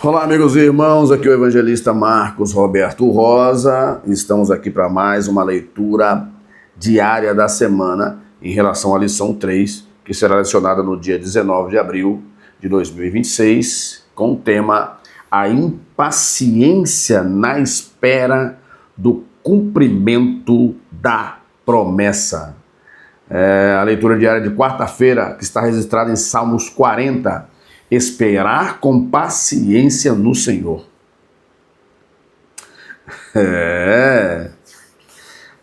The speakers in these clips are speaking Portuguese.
Olá, amigos e irmãos, aqui é o evangelista Marcos Roberto Rosa. Estamos aqui para mais uma leitura diária da semana em relação à lição 3, que será lecionada no dia 19 de abril de 2026, com o tema A Impaciência na Espera do Cumprimento da Promessa. A leitura diária de quarta-feira, que está registrada em Salmos 40, esperar com paciência no Senhor. É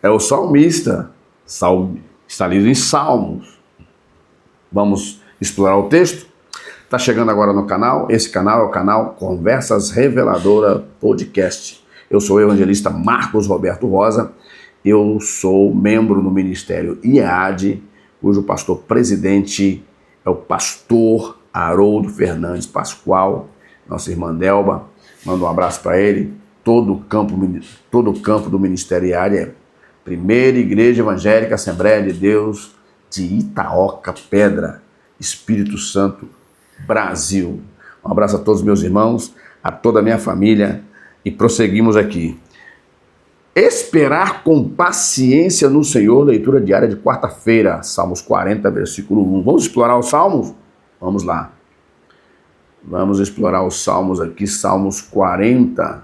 o salmista, está lido em Salmos. Vamos explorar o texto? Está chegando agora no canal, esse canal é o canal Conversas Reveladora Podcast. Eu sou o evangelista Marcos Roberto Rosa, eu sou membro do Ministério IEAD, cujo pastor presidente é o pastor Haroldo Fernandes Pascoal, nossa irmã Delba, manda um abraço para ele. Todo o campo do Ministério IEAD é Primeira Igreja Evangélica Assembleia de Deus de Itaoca Pedra, Espírito Santo, Brasil. Um abraço a todos os meus irmãos, a toda a minha família, e prosseguimos aqui. Esperar com paciência no Senhor, leitura diária de quarta-feira, Salmos 40, versículo 1. Vamos explorar os Salmos? Vamos lá. Vamos explorar os Salmos aqui, Salmos 40.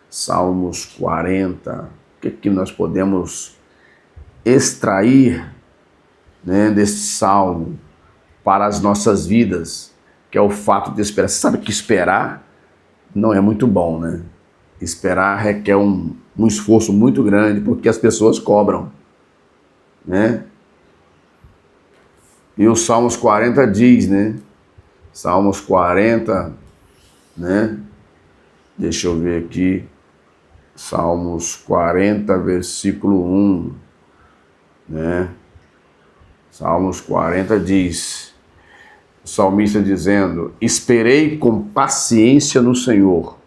Salmos 40. O que nós podemos extrair, desse Salmo para as nossas vidas, que é o fato de esperar. Você sabe que esperar não é muito bom, né? Esperar requer um esforço muito grande, porque as pessoas cobram, né? E o Salmos 40 diz, Salmos 40, Deixa eu ver aqui. Salmos 40, versículo 1, Salmos 40 diz, o salmista dizendo: esperei com paciência no Senhor,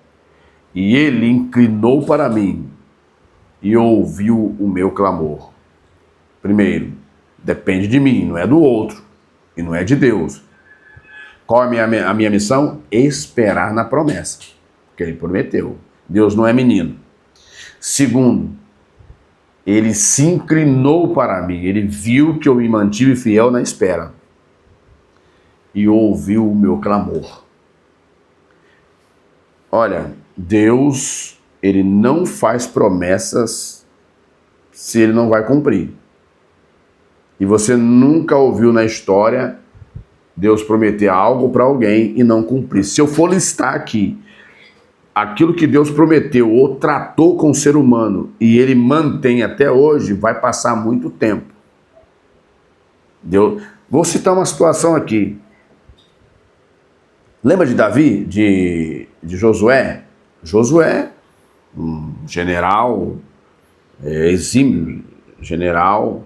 e Ele inclinou para mim e ouviu o meu clamor. Primeiro, depende de mim, não é do outro, e não é de Deus. Qual é a minha missão? Esperar na promessa, que Ele prometeu. Deus não é menino. Segundo, Ele se inclinou para mim, Ele viu que eu me mantive fiel na espera e ouviu o meu clamor. Olha, Deus, Ele não faz promessas se Ele não vai cumprir. E você nunca ouviu na história Deus prometer algo para alguém e não cumprir. Se eu for listar aqui aquilo que Deus prometeu ou tratou com o ser humano e Ele mantém até hoje, vai passar muito tempo. Vou citar uma situação aqui. Lembra de Davi, de Josué? Josué, um general, exímio general,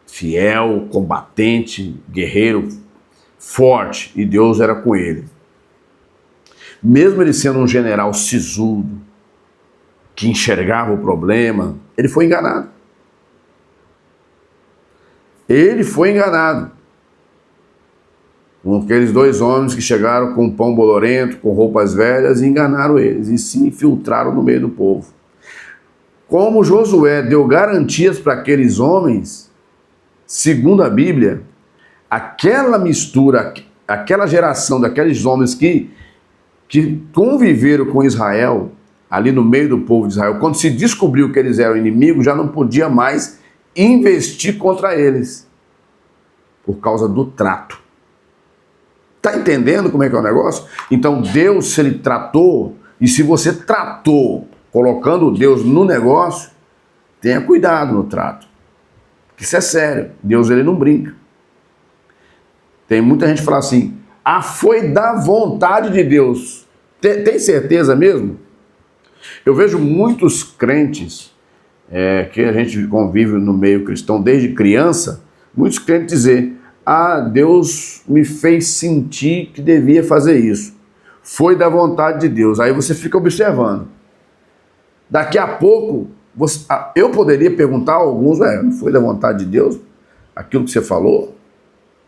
fiel, combatente, guerreiro, forte, e Deus era com ele. Mesmo ele sendo um general sisudo, que enxergava o problema, ele foi enganado. Ele foi enganado com aqueles dois homens que chegaram com pão bolorento, com roupas velhas, e enganaram eles, e se infiltraram no meio do povo. Como Josué deu garantias para aqueles homens, segundo a Bíblia, aquela mistura, aquela geração daqueles homens que conviveram com Israel, ali no meio do povo de Israel, quando se descobriu que eles eram inimigos, já não podia mais investir contra eles, por causa do trato. Está entendendo como é que é o negócio? Então Deus, se Ele tratou, e se você tratou colocando Deus no negócio, tenha cuidado no trato. Isso é sério. Deus, Ele não brinca. Tem muita gente que fala assim: foi da vontade de Deus. Tem certeza mesmo? Eu vejo muitos crentes que a gente convive no meio cristão desde criança, muitos crentes dizer: Deus me fez sentir que devia fazer isso. Foi da vontade de Deus. Aí você fica observando. Daqui a pouco, eu poderia perguntar a alguns: não foi da vontade de Deus aquilo que você falou?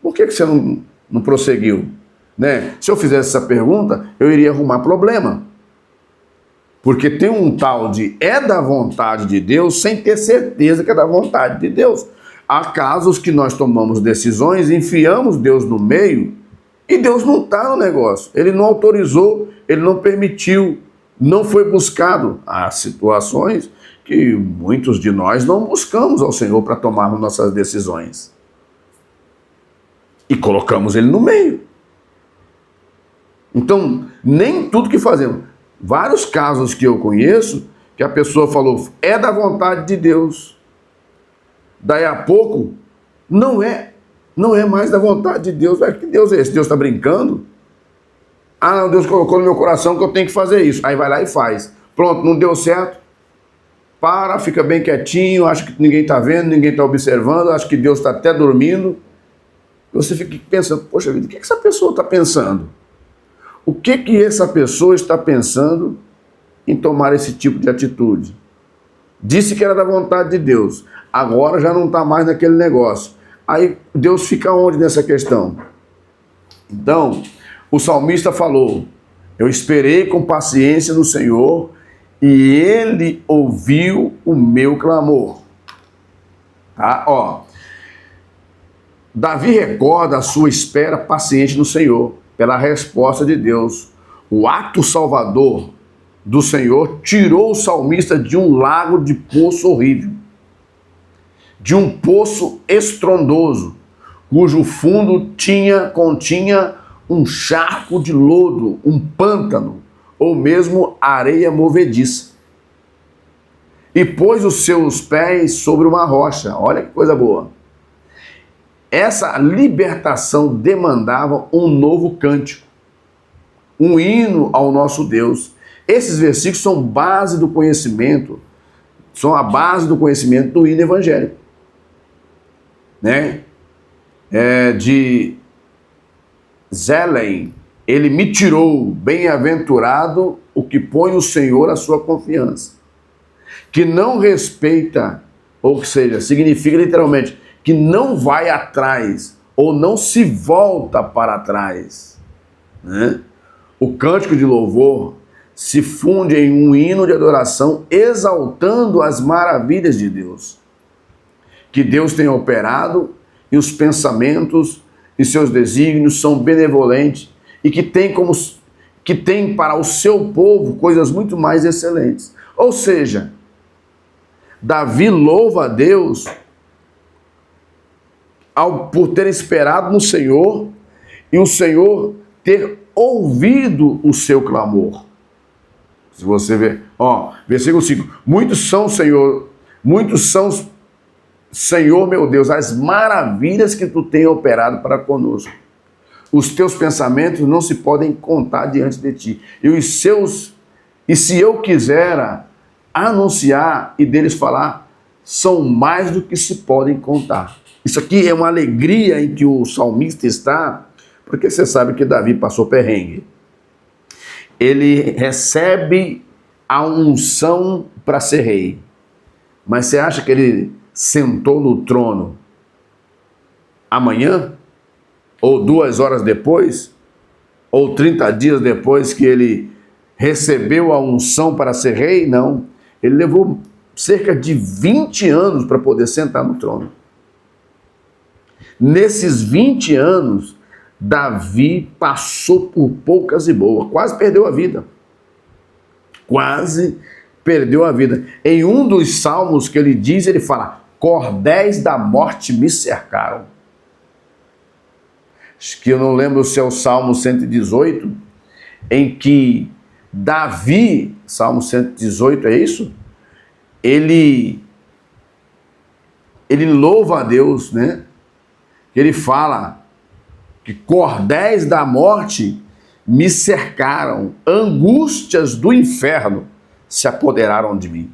Por que você não prosseguiu? né? Se eu fizesse essa pergunta, eu iria arrumar problema. Porque tem um tal de é da vontade de Deus sem ter certeza que é da vontade de Deus. Há casos que nós tomamos decisões, enfiamos Deus no meio e Deus não está no negócio. Ele não autorizou, ele não permitiu, não foi buscado. Há situações que muitos de nós não buscamos ao Senhor para tomarmos nossas decisões. E colocamos ele no meio. Então, nem tudo que fazemos. Vários casos que eu conheço, que a pessoa falou, é da vontade de Deus. Daí a pouco, não é mais da vontade de Deus. Que Deus é esse? Deus está brincando? Ah, não, Deus colocou no meu coração que eu tenho que fazer isso. Aí vai lá e faz. Pronto, não deu certo. Para, fica bem quietinho, acha que ninguém está vendo, ninguém está observando, acha que Deus está até dormindo. Você fica pensando, poxa vida, o que essa pessoa está pensando? O que essa pessoa está pensando em tomar esse tipo de atitude? Disse que era da vontade de Deus, agora já não está mais naquele negócio. Aí Deus fica onde nessa questão? Então, o salmista falou, eu esperei com paciência no Senhor e Ele ouviu o meu clamor. Tá? Ó, Davi recorda a sua espera paciente no Senhor, pela resposta de Deus. O ato salvador do Senhor tirou o salmista de um lago de poço horrível, de um poço estrondoso, cujo fundo continha um charco de lodo, um pântano, ou mesmo areia movediça. E pôs os seus pés sobre uma rocha. Olha que coisa boa. Essa libertação demandava um novo cântico, um hino ao nosso Deus. Esses versículos são base do conhecimento, são a base do conhecimento do hino evangélico. Né? De Zelen, ele me tirou, bem-aventurado o que põe o Senhor a sua confiança, que não respeita, ou seja, significa literalmente, que não vai atrás, ou não se volta para trás. Né? O cântico de louvor se funde em um hino de adoração, exaltando as maravilhas de Deus, que Deus tem operado, e os pensamentos e seus desígnios são benevolentes, e que tem para o seu povo coisas muito mais excelentes. Ou seja, Davi louva a Deus por ter esperado no Senhor e o Senhor ter ouvido o seu clamor. Se você ver, versículo 5, muitos são, Senhor meu Deus, as maravilhas que tu tens operado para conosco. Os teus pensamentos não se podem contar diante de ti. E se eu quisera anunciar e deles falar, são mais do que se podem contar. Isso aqui é uma alegria em que o salmista está, porque você sabe que Davi passou perrengue. Ele recebe a unção para ser rei. Mas você acha que ele sentou no trono amanhã? Ou 2 horas depois? Ou 30 dias depois que ele recebeu a unção para ser rei? Não. Ele levou cerca de 20 anos para poder sentar no trono. Nesses 20 anos, Davi passou por poucas e boas, quase perdeu a vida. Quase perdeu a vida. Em um dos salmos que ele diz, ele fala, cordéis da morte me cercaram. Acho que eu não lembro se é o Salmo 118, em que Davi, Salmo 118, é isso? Ele louva a Deus, né? Ele fala que cordéis da morte me cercaram, angústias do inferno se apoderaram de mim.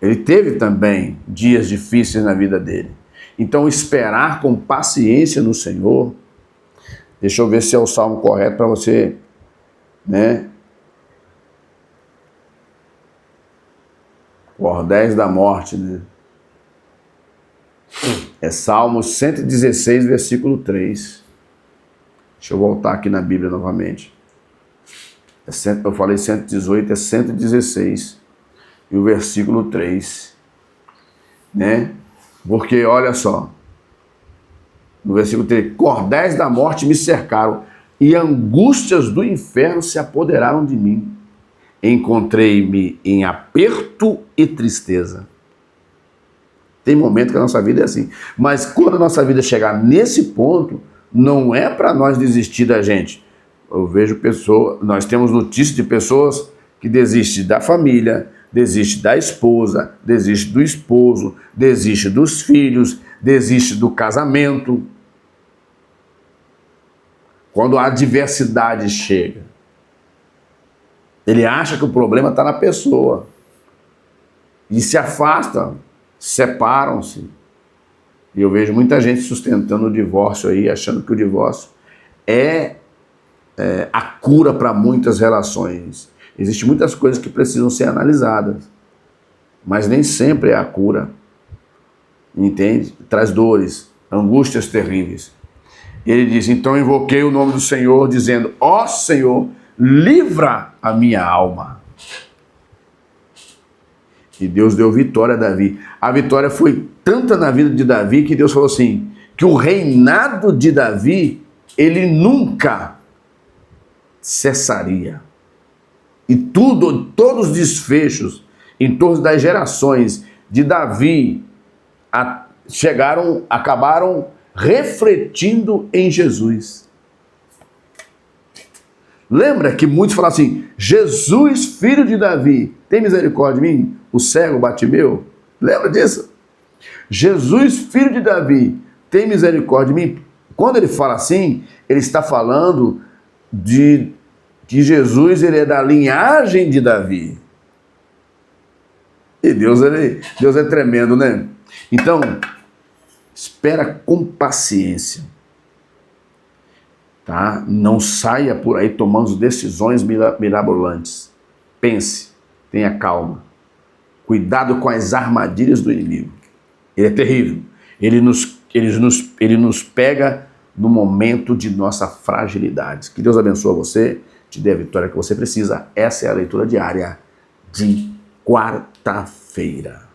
Ele teve também dias difíceis na vida dele. Então, esperar com paciência no Senhor, deixa eu ver se é o salmo correto para você, né? Cordéis da morte, né? É Salmo 116, versículo 3. Deixa eu voltar aqui na Bíblia novamente. Eu falei 118, é 116. E o versículo 3. Né? Porque, olha só. No versículo 3. Cordéis da morte me cercaram, e angústias do inferno se apoderaram de mim. Encontrei-me em aperto e tristeza. Tem momento que a nossa vida é assim. Mas quando a nossa vida chegar nesse ponto, não é para nós desistir da gente. Eu vejo pessoas, nós temos notícias de pessoas que desistem da família, desistem da esposa, desistem do esposo, desistem dos filhos, desistem do casamento. Quando a adversidade chega, ele acha que o problema está na pessoa e se afasta, separam-se. E eu vejo muita gente sustentando o divórcio aí, achando que o divórcio é a cura para muitas relações. Existem muitas coisas que precisam ser analisadas, mas nem sempre é a cura. Entende? Traz dores, angústias terríveis. Ele diz, então invoquei o nome do Senhor, dizendo, ó Senhor, livra a minha alma. E Deus deu vitória a Davi. A vitória foi tanta na vida de Davi que Deus falou assim, que o reinado de Davi, ele nunca cessaria. E todos os desfechos em torno das gerações de Davi acabaram refletindo em Jesus. Lembra que muitos falam assim, Jesus, filho de Davi, tem misericórdia de mim? O cego Batimeu? Lembra disso? Jesus, filho de Davi, tem misericórdia de mim? Quando ele fala assim, ele está falando de que Jesus ele é da linhagem de Davi. E Deus é tremendo, né? Então, espera com paciência. Tá? Não saia por aí tomando decisões mirabolantes. Pense, tenha calma. Cuidado com as armadilhas do inimigo. Ele é terrível. Ele nos pega no momento de nossa fragilidade. Que Deus abençoe você, te dê a vitória que você precisa. Essa é a leitura diária de quarta-feira.